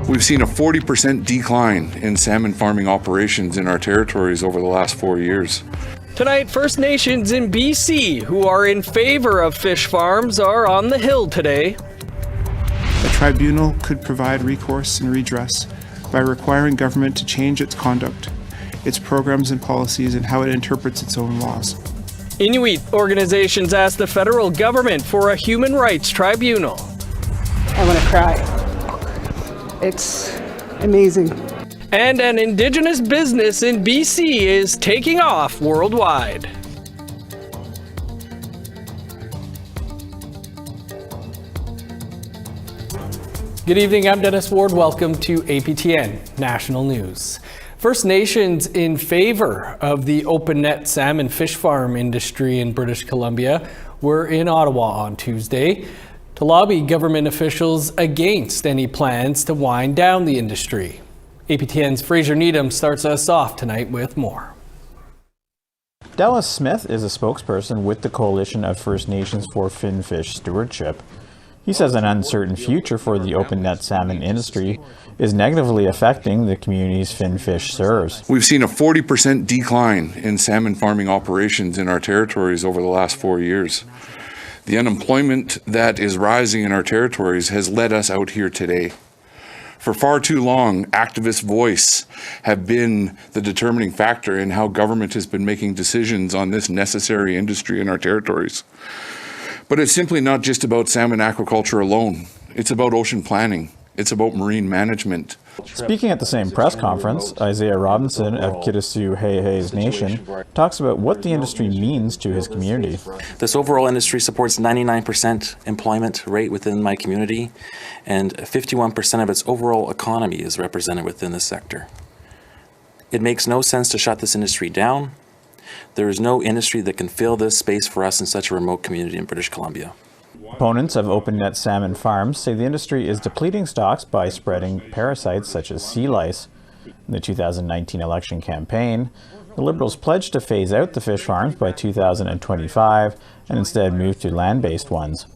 We've seen a 40% decline in salmon farming operations in our territories over the last 4 years. Tonight, First Nations in BC who are in favor of fish farms are on the Hill today. A tribunal could provide recourse and redress by requiring government to change its conduct, its programs and policies, and how it interprets its own laws. Inuit organizations asked the federal government for a human rights tribunal. I want to cry. It's amazing. And an Indigenous business in BC is taking off worldwide. Good evening, I'm Dennis Ward. Welcome to APTN National News. First Nations in favor of the open net salmon fish farm industry in British Columbia were in Ottawa on Tuesday to lobby government officials against any plans to wind down the industry. APTN's Fraser Needham starts us off tonight with more. Dallas Smith is a spokesperson with the Coalition of First Nations for Finfish Stewardship. He says an uncertain future for the open net salmon industry is negatively affecting the communities Finfish serves. We've seen a 40% decline in salmon farming operations in our territories over the last 4 years. The unemployment that is rising in our territories has led us out here today. For far too long, activist voice have been the determining factor in how government has been making decisions on this necessary industry in our territories. But it's simply not just about salmon aquaculture alone. It's about ocean planning. It's about marine management. Speaking at the same press conference, Isaiah Robinson of Kitasoo Heihe's Nation talks about what the industry means to his community. This overall industry supports 99% employment rate within my community, and 51% of its overall economy is represented within this sector. It makes no sense to shut this industry down. There is no industry that can fill this space for us in such a remote community in British Columbia. Opponents of open net salmon farms say the industry is depleting stocks by spreading parasites such as sea lice. In the 2019 election campaign, the Liberals pledged to phase out the fish farms by 2025 and instead move to land-based ones.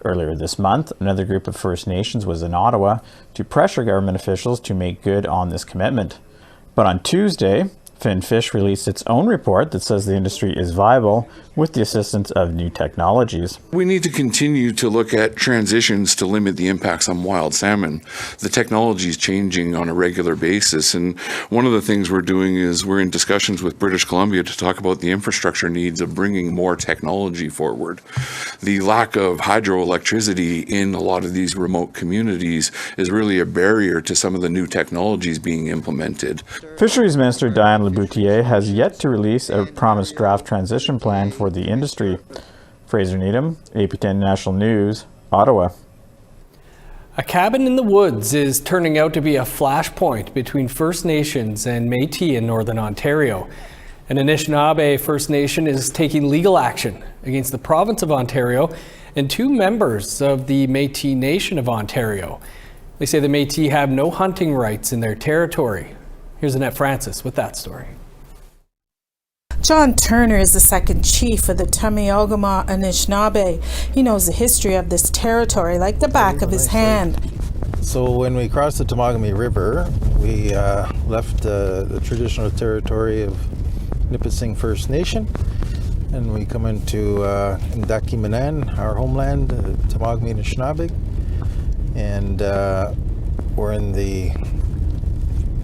Earlier this month, another group of First Nations was in Ottawa to pressure government officials to make good on this commitment. But on Tuesday, Finfish released its own report that says the industry is viable with the assistance of new technologies. We need to continue to look at transitions to limit the impacts on wild salmon. The technology is changing on a regular basis, and one of the things we're doing is we're in discussions with British Columbia to talk about the infrastructure needs of bringing more technology forward. The lack of hydroelectricity in a lot of these remote communities is really a barrier to some of the new technologies being implemented. Fisheries Minister Diane Laboutier has yet to release a promised draft transition plan for the industry. Fraser Needham, APTN National News, Ottawa. A cabin in the woods is turning out to be a flashpoint between First Nations and Métis in Northern Ontario. An Anishinaabe First Nation is taking legal action against the province of Ontario and 2 members of the Métis Nation of Ontario. They say the Métis have no hunting rights in their territory. Here's Annette Francis with that story. John Turner is the second chief of the Tamiogama Anishinaabe. He knows the history of this territory like the back of his hand. So when we crossed the Temagami River, we left the traditional territory of Nipissing First Nation, and we come into Ndaki Manan, our homeland, Temagami Anishinaabe, and we're in the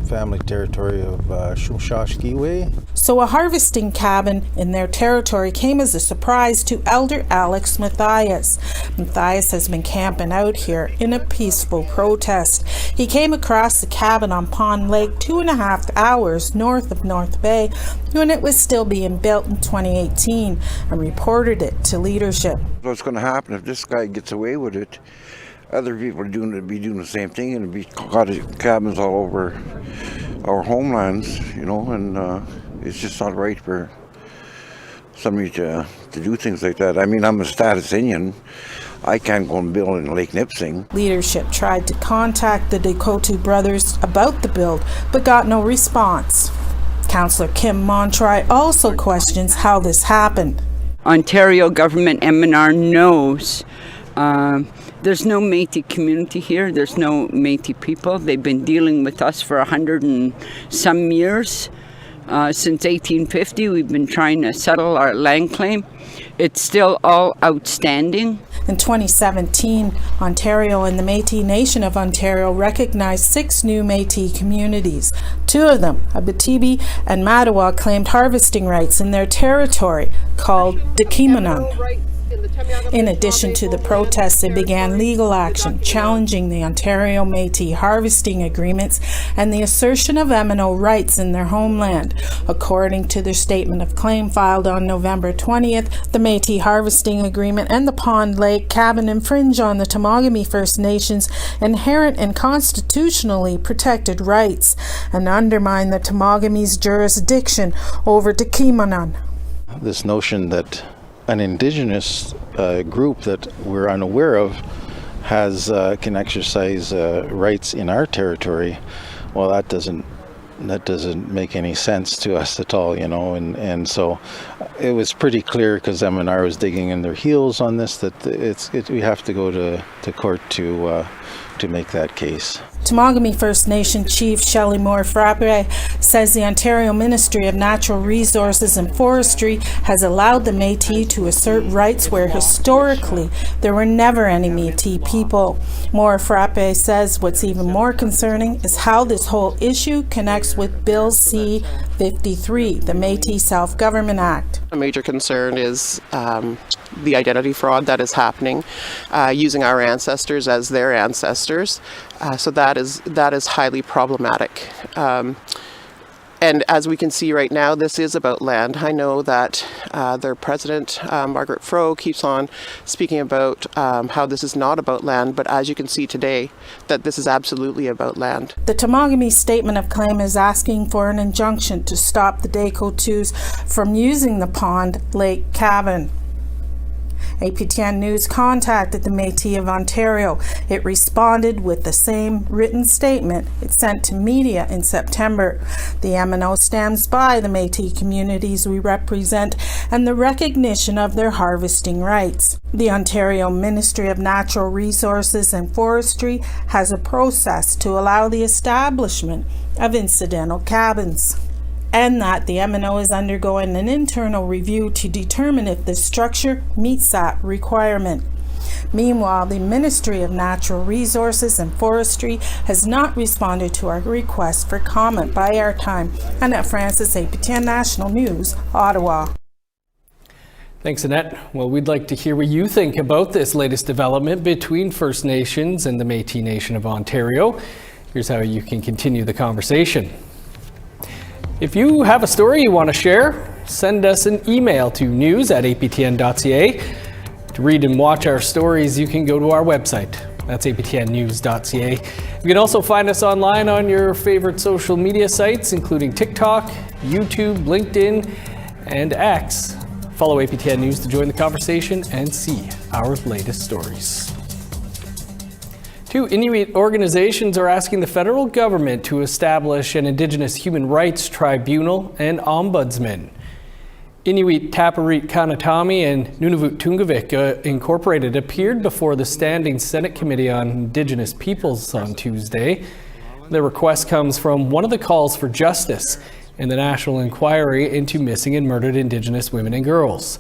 family territory of Shumshashkiwe. So a harvesting cabin in their territory came as a surprise to Elder Alex Matthias. Matthias has been camping out here in a peaceful protest. He came across the cabin on Pond Lake 2.5 hours north of North Bay when it was still being built in 2018 and reported it to leadership. What's going to happen if this guy gets away with it? Other people are be doing the same thing, and be cottage cabins all over our homelands, you know, and it's just not right for somebody to do things like that. I mean, I'm a status Indian. I can't go and build in Lake Nipissing. Leadership tried to contact the Dekotu brothers about the build, but got no response. Councillor Kim Montry also questions how this happened. Ontario government MNR knows There's no Métis community here. There's no Métis people. They've been dealing with us for 100 and some years. Since 1850, we've been trying to settle our land claim. It's still all outstanding. In 2017, Ontario and the Métis Nation of Ontario recognized 6 new Métis communities. 2 of them, Abitibi and Mattawa, claimed harvesting rights in their territory called Dekimanan. In addition to the protests, they began legal action challenging the Ontario Métis harvesting agreements and the assertion of M&O rights in their homeland. According to their statement of claim filed on November 20th, the Métis harvesting agreement and the Pond Lake cabin infringe on the Temagami First Nations' inherent and constitutionally protected rights and undermine the Temagami's jurisdiction over Dekimanan. This notion that an Indigenous group that we're unaware of can exercise rights in our territory, well, that doesn't make any sense to us at all, you know. And so it was pretty clear, because M&R was digging in their heels on this, that we have to go to court to make that case. Temagami First Nation Chief Shelley Moore-Frappé says the Ontario Ministry of Natural Resources and Forestry has allowed the Métis to assert rights where historically there were never any Métis people. Moore-Frappé says what's even more concerning is how this whole issue connects with Bill C-53, the Métis Self-Government Act. A major concern is the identity fraud that is happening, using our ancestors as their ancestors. So that is highly problematic. And as we can see right now, this is about land. I know that their president, Margaret Froh, keeps on speaking about how this is not about land, but as you can see today, that this is absolutely about land. The Temagami Statement of Claim is asking for an injunction to stop the Dakotus from using the Pond Lake cabin. APTN News contacted the Métis of Ontario. It responded with the same written statement it sent to media in September. The M&O stands by the Métis communities we represent and the recognition of their harvesting rights. The Ontario Ministry of Natural Resources and Forestry has a process to allow the establishment of incidental cabins, and that the M&O is undergoing an internal review to determine if the structure meets that requirement. Meanwhile, the Ministry of Natural Resources and Forestry has not responded to our request for comment by airtime. Annette Francis, APTN National News, Ottawa. Thanks, Annette. Well, we'd like to hear what you think about this latest development between First Nations and the Métis Nation of Ontario. Here's how you can continue the conversation. If you have a story you want to share, send us an email to news@aptn.ca. To read and watch our stories, you can go to our website. That's aptnnews.ca. You can also find us online on your favorite social media sites, including TikTok, YouTube, LinkedIn, and X. Follow APTN News to join the conversation and see our latest stories. 2 Inuit organizations are asking the federal government to establish an Indigenous human rights tribunal and ombudsman. Inuit Tapiriit Kanatami and Nunavut Tungavik Incorporated appeared before the Standing Senate Committee on Indigenous Peoples on Tuesday. The request comes from one of the calls for justice in the national inquiry into missing and murdered Indigenous women and girls.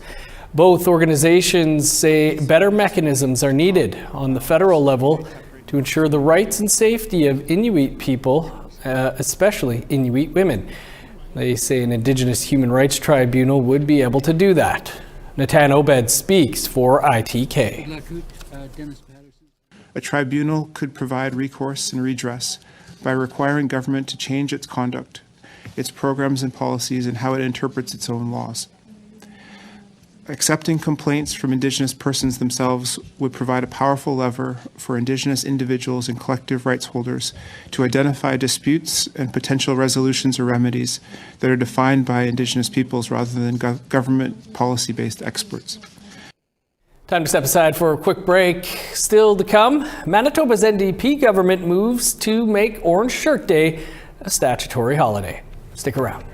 Both organizations say better mechanisms are needed on the federal level to ensure the rights and safety of Inuit people, especially Inuit women. They say an Indigenous human rights tribunal would be able to do that. Natan Obed speaks for ITK. A tribunal could provide recourse and redress by requiring government to change its conduct, its programs and policies, and how it interprets its own laws. Accepting complaints from Indigenous persons themselves would provide a powerful lever for Indigenous individuals and collective rights holders to identify disputes and potential resolutions or remedies that are defined by Indigenous peoples rather than government policy-based experts. Time to step aside for a quick break. Still to come, Manitoba's NDP government moves to make Orange Shirt Day a statutory holiday. Stick around.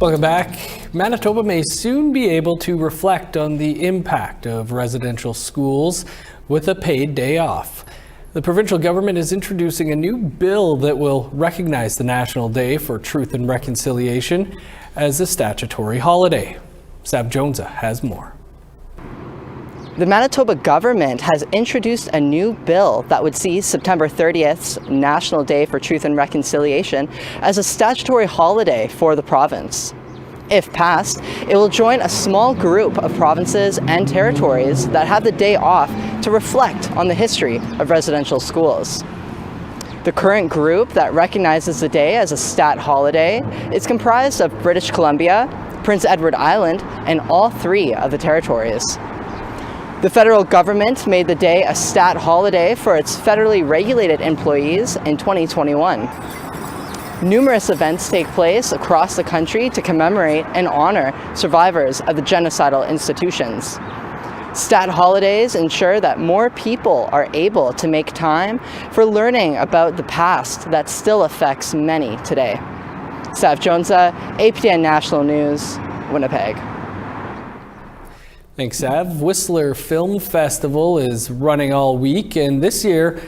Welcome back. Manitoba may soon be able to reflect on the impact of residential schools with a paid day off. The provincial government is introducing a new bill that will recognize the National Day for Truth and Reconciliation as a statutory holiday. Sav Jonesa has more. The Manitoba government has introduced a new bill that would see September 30th's National Day for Truth and Reconciliation as a statutory holiday for the province. If passed, it will join a small group of provinces and territories that have the day off to reflect on the history of residential schools. The current group that recognizes the day as a stat holiday is comprised of British Columbia, Prince Edward Island, and all 3 of the territories. The federal government made the day a stat holiday for its federally regulated employees in 2021. Numerous events take place across the country to commemorate and honor survivors of the genocidal institutions. Stat holidays ensure that more people are able to make time for learning about the past that still affects many today. Sav Jonesa, APTN National News, Winnipeg. Thanks, Sav. Whistler Film Festival is running all week, and this year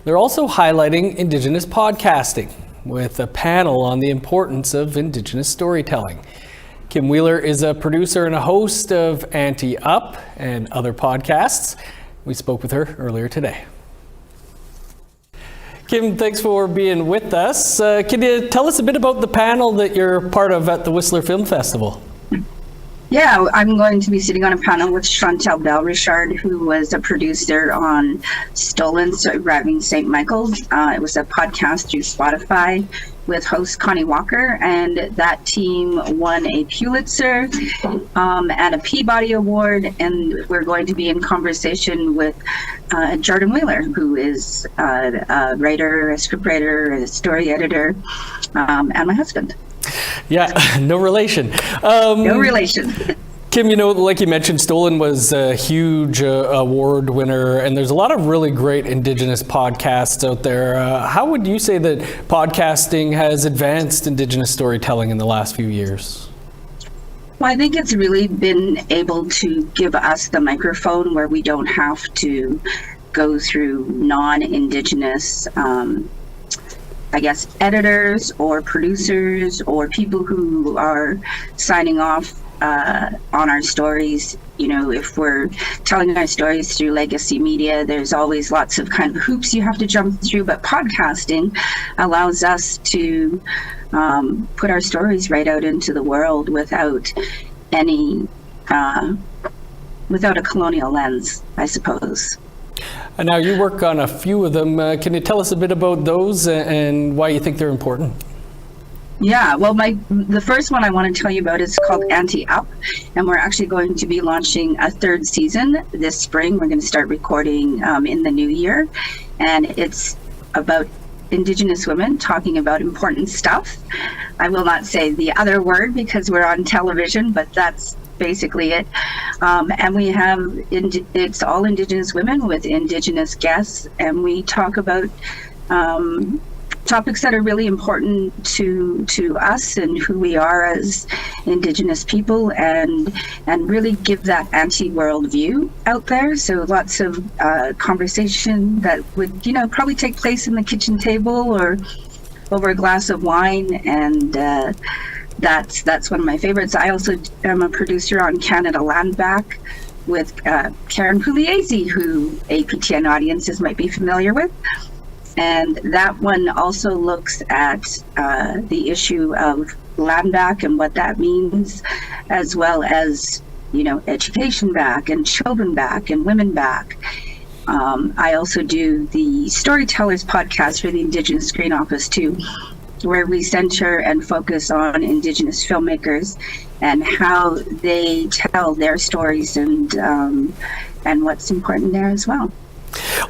they're also highlighting Indigenous podcasting with a panel on the importance of Indigenous storytelling. Kim Wheeler is a producer and a host of Ante Up and other podcasts. We spoke with her earlier today. Kim, thanks for being with us. Can you tell us a bit about the panel that you're part of at the Whistler Film Festival? Yeah, I'm going to be sitting on a panel with Chantal Bell Richard, who was a producer on Stolen Surviving St. Michael's. It was a podcast through Spotify with host Connie Walker, and that team won a Pulitzer and a Peabody Award, and we're going to be in conversation with Jordan Wheeler, who is a writer, a scriptwriter, a story editor, and my husband. Yeah, no relation. No relation. Kim, you know, like you mentioned, Stolen was a huge award winner, and there's a lot of really great Indigenous podcasts out there. How would you say that podcasting has advanced Indigenous storytelling in the last few years? Well, I think it's really been able to give us the microphone where we don't have to go through non-Indigenous I guess, editors or producers or people who are signing off on our stories. You know, if we're telling our stories through legacy media, there's always lots of kind of hoops you have to jump through, but podcasting allows us to put our stories right out into the world without any, without a colonial lens, I suppose. And now you work on a few of them. Can you tell us a bit about those and why you think they're important? Yeah, well, the first one I want to tell you about is called Ante Up, and we're actually going to be launching a 3rd season this spring. We're going to start recording in the new year, and it's about Indigenous women talking about important stuff. I will not say the other word because we're on television, but that's basically it. And we have, it's all Indigenous women with Indigenous guests, and we talk about topics that are really important to us and who we are as Indigenous people, and really give that anti-world view out there. So lots of conversation that would, you know, probably take place in the kitchen table or over a glass of wine, and that's one of my favorites. I also am a producer on Canada Land Back with Karen Pugliese, who APTN audiences might be familiar with. And that one also looks at the issue of land back and what that means, as well as, you know, education back and children back and women back. I also do the Storytellers podcast for the Indigenous Screen Office too, where we center and focus on Indigenous filmmakers and how they tell their stories and what's important there as well.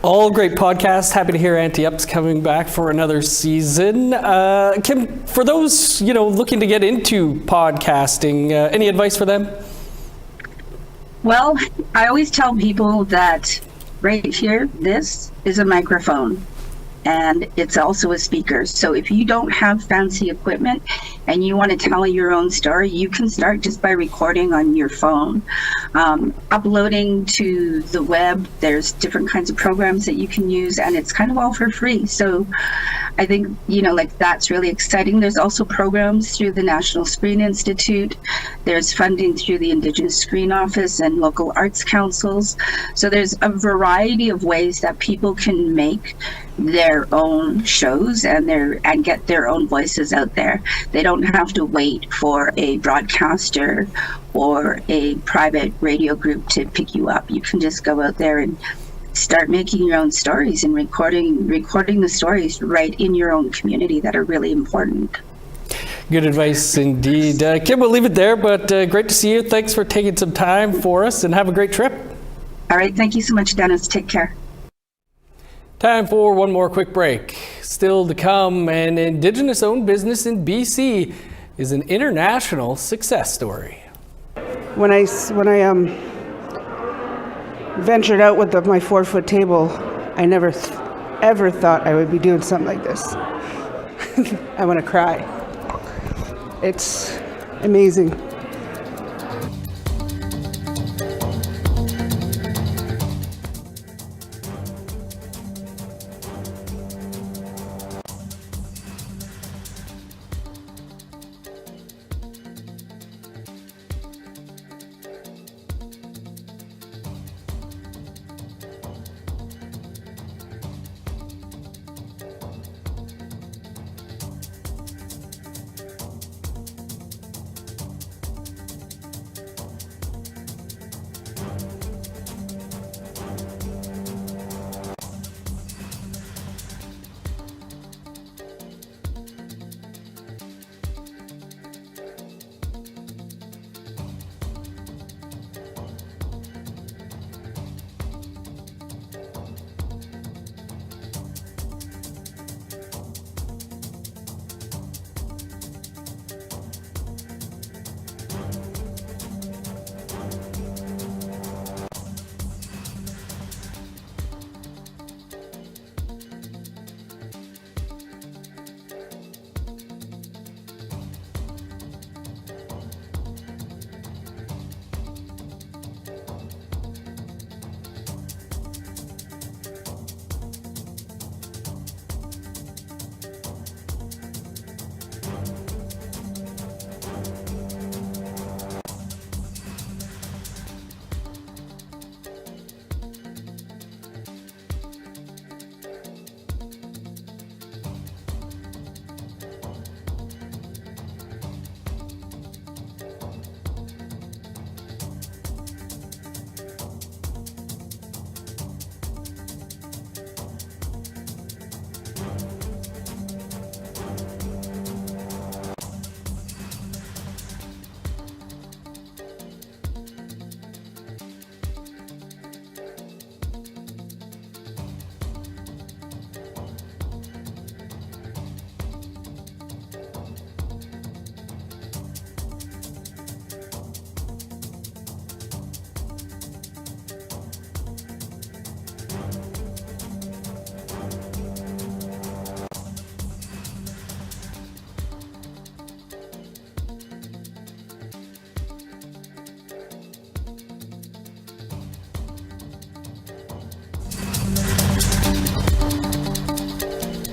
All great podcasts. Happy to hear Ante Up's coming back for another season. Kim, for those, you know, looking to get into podcasting, any advice for them? Well, I always tell people that right here, this is a microphone. and it's also a speaker. So if you don't have fancy equipment and you want to tell your own story, you can start just by recording on your phone. Uploading to the web, there's different kinds of programs that you can use, and it's kind of all for free. So I think, like, that's really exciting. There's also programs through the National Screen Institute. There's funding through the Indigenous Screen Office and local arts councils. So there's a variety of ways that people can make their own shows and get their own voices out there. They don't have to wait for a broadcaster or a private radio group to pick you up. You can just go out there and start making your own stories and recording the stories right in your own community that are really important. Good advice indeed. Kim, we'll leave it there, but great to see you. Thanks for taking some time for us, and have a great trip. All right, thank you so much, Dennis. Take care. Time for one more quick break. Still to come, an Indigenous-owned business in BC is an international success story. When I ventured out with my 4-foot table, I never ever thought I would be doing something like this. I want to cry. It's amazing.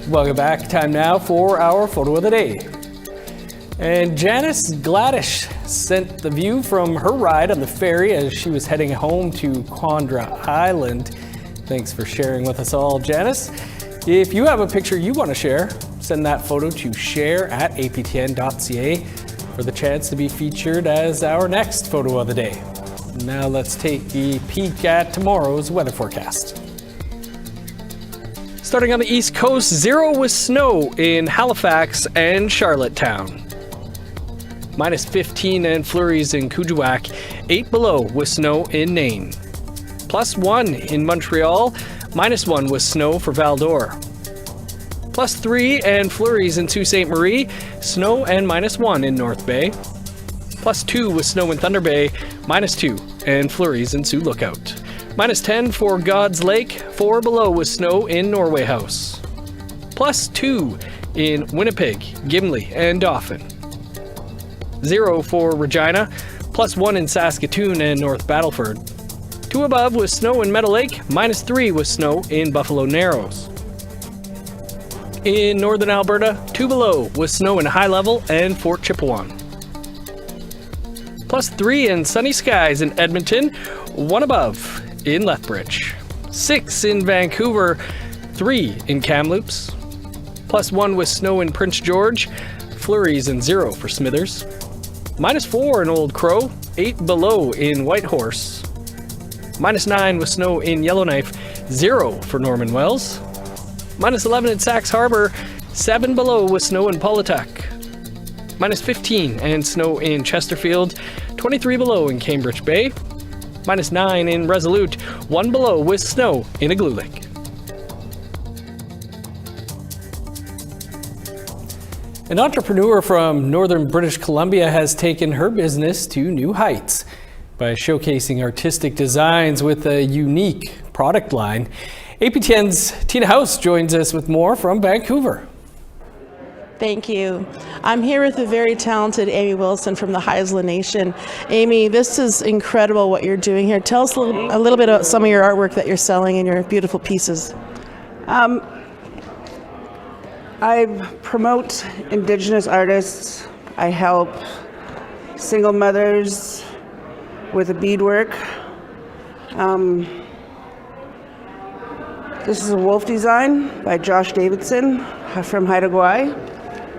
Welcome back. Time now for our photo of the day. And Janice Gladish sent the view from her ride on the ferry as she was heading home to Quandra Island. Thanks for sharing with us all, Janice. If you have a picture you want to share, send that photo to share@aptn.ca for the chance to be featured as our next photo of the day. Now let's take a peek at tomorrow's weather forecast. Starting on the East Coast, 0 with snow in Halifax and Charlottetown. -15 and flurries in Kuujjuaq, 8 below with snow in Nain. +1 in Montreal, -1 with snow for Val-d'Or. +3 and flurries in Sault Ste. Marie, snow and -1 in North Bay. +2 with snow in Thunder Bay, -2 and flurries in Sioux Lookout. -10 for God's Lake, 4 below with snow in Norway House. +2 in Winnipeg, Gimli, and Dauphin. 0 for Regina, +1 in Saskatoon and North Battleford. 2 above with snow in Meadow Lake, -3 with snow in Buffalo Narrows. In northern Alberta, 2 below with snow in High Level and Fort Chipewyan. +3 in sunny skies in Edmonton, 1 above in Lethbridge. 6 in Vancouver, 3 in Kamloops. +1 with snow in Prince George, flurries and 0 for Smithers. -4 in Old Crow, 8 below in Whitehorse. -9 with snow in Yellowknife, 0 for Norman Wells. -11 in Sax Harbor, 7 below with snow in Paulatuck. -15 and snow in Chesterfield, 23 below in Cambridge Bay. -9 in Resolute, 1 below with snow in Igloolik. An entrepreneur from northern British Columbia has taken her business to new heights by showcasing artistic designs with a unique product line. APTN's Tina House joins us with more from Vancouver. Thank you. I'm here with the very talented Amy Wilson from the Haisla Nation. Amy, this is incredible what you're doing here. Tell us a little bit about some of your artwork that you're selling and your beautiful pieces. I promote Indigenous artists. I help single mothers with the beadwork. This is a wolf design by Josh Davidson from Haida Gwaii.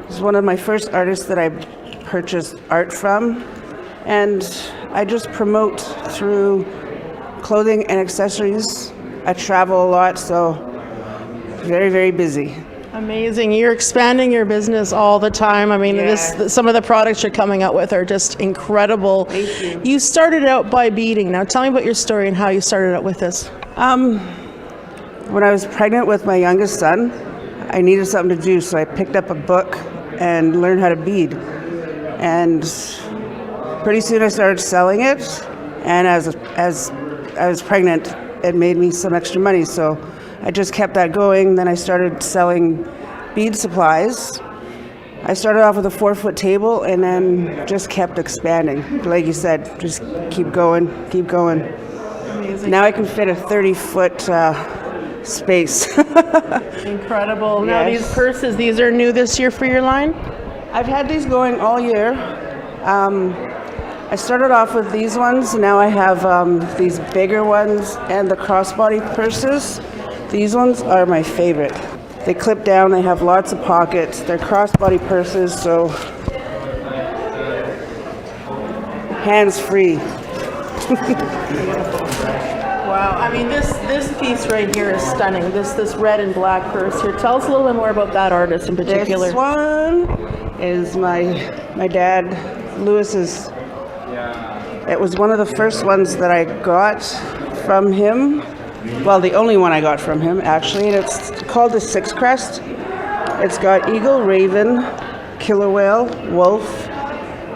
He's one of my first artists that I purchased art from. And I just promote through clothing and accessories. I travel a lot, so very, very busy. Amazing. You're expanding your business all the time. I mean, some of the products you're coming out with are just incredible. Thank you. You started out by beading. Now tell me about your story and how you started out with this. When I was pregnant with my youngest son, I needed something to do, so I picked up a book and learned how to bead. And pretty soon I started selling it, and as I was pregnant, it made me some extra money, so I just kept that going. Then I started selling bead supplies. I started off with a 4-foot table and then just kept expanding. Like you said, just keep going, keep going. Amazing. Now I can fit a 30-foot space. Incredible. Now these purses, these are new this year for your line? I've had these going all year. I started off with these ones. Now I have these bigger ones and the crossbody purses. These ones are my favorite. They clip down, they have lots of pockets. They're crossbody purses, so hands-free. Wow, I mean this piece right here is stunning. This red and black purse here. Tell us a little bit more about that artist in particular. This one is my dad, Lewis's. It was one of the first ones that I got from him. Well, the only one I got from him, actually, and it's called the Six Crest. It's got eagle, raven, killer whale, wolf,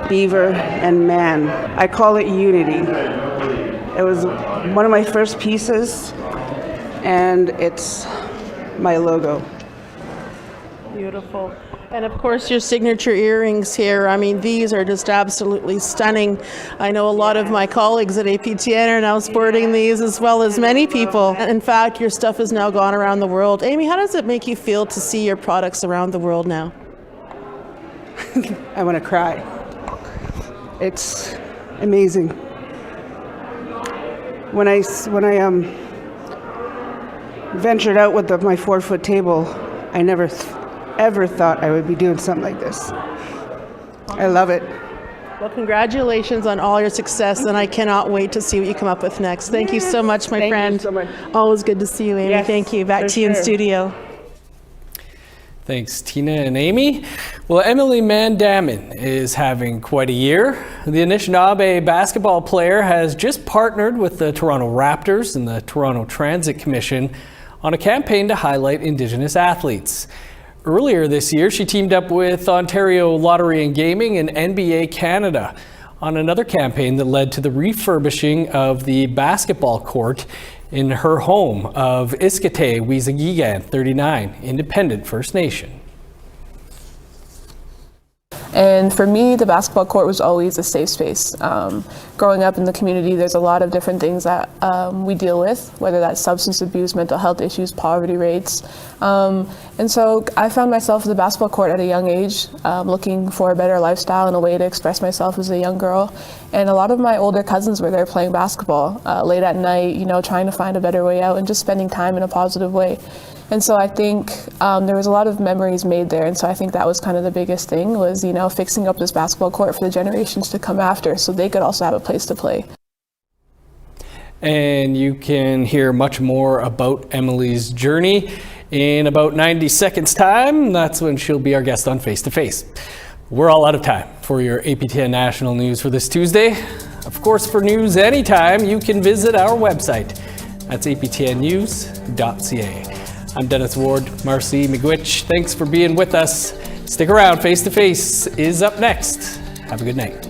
beaver, and man. I call it Unity. It was one of my first pieces, and it's my logo. Beautiful. And of course your signature earrings here, I mean these are just absolutely stunning. I know a lot of my colleagues at APTN are now sporting these, as well as many people. In fact, your stuff has now gone around the world. Amy, how does it make you feel to see your products around the world now? I want to cry. It's amazing. When I ventured out with my 4-foot table, I never ever thought I would be doing something like this. I love it. Well, congratulations on all your success, and I cannot wait to see what you come up with next. Thank you so much, my friend. Thank you so much. Always good to see you, Amy. Yes, thank you. Back to you in studio. Thanks, Tina and Amy. Well, Emily Mandamin is having quite a year. The Anishinaabe basketball player has just partnered with the Toronto Raptors and the Toronto Transit Commission on a campaign to highlight Indigenous athletes. Earlier this year, she teamed up with Ontario Lottery and Gaming and NBA Canada on another campaign that led to the refurbishing of the basketball court in her home of Iskate Wisagigan 39 Independent First Nation. And for me, the basketball court was always a safe space. Growing up in the community, there's a lot of different things that we deal with, whether that's substance abuse, mental health issues, poverty rates. And so I found myself at the basketball court at a young age, looking for a better lifestyle and a way to express myself as a young girl. And a lot of my older cousins were there playing basketball late at night, you know, trying to find a better way out and just spending time in a positive way. And so I think there was a lot of memories made there. And so I think that was kind of the biggest thing was, you know, fixing up this basketball court for the generations to come after so they could also have a place to play. And you can hear much more about Emily's journey in about 90 seconds time. That's when she'll be our guest on Face to Face. We're all out of time for your APTN National News for this Tuesday. Of course, for news anytime, you can visit our website. That's aptnnews.ca. I'm Dennis Ward, Marcy McGuitch. Thanks for being with us. Stick around. Face to Face is up next. Have a good night.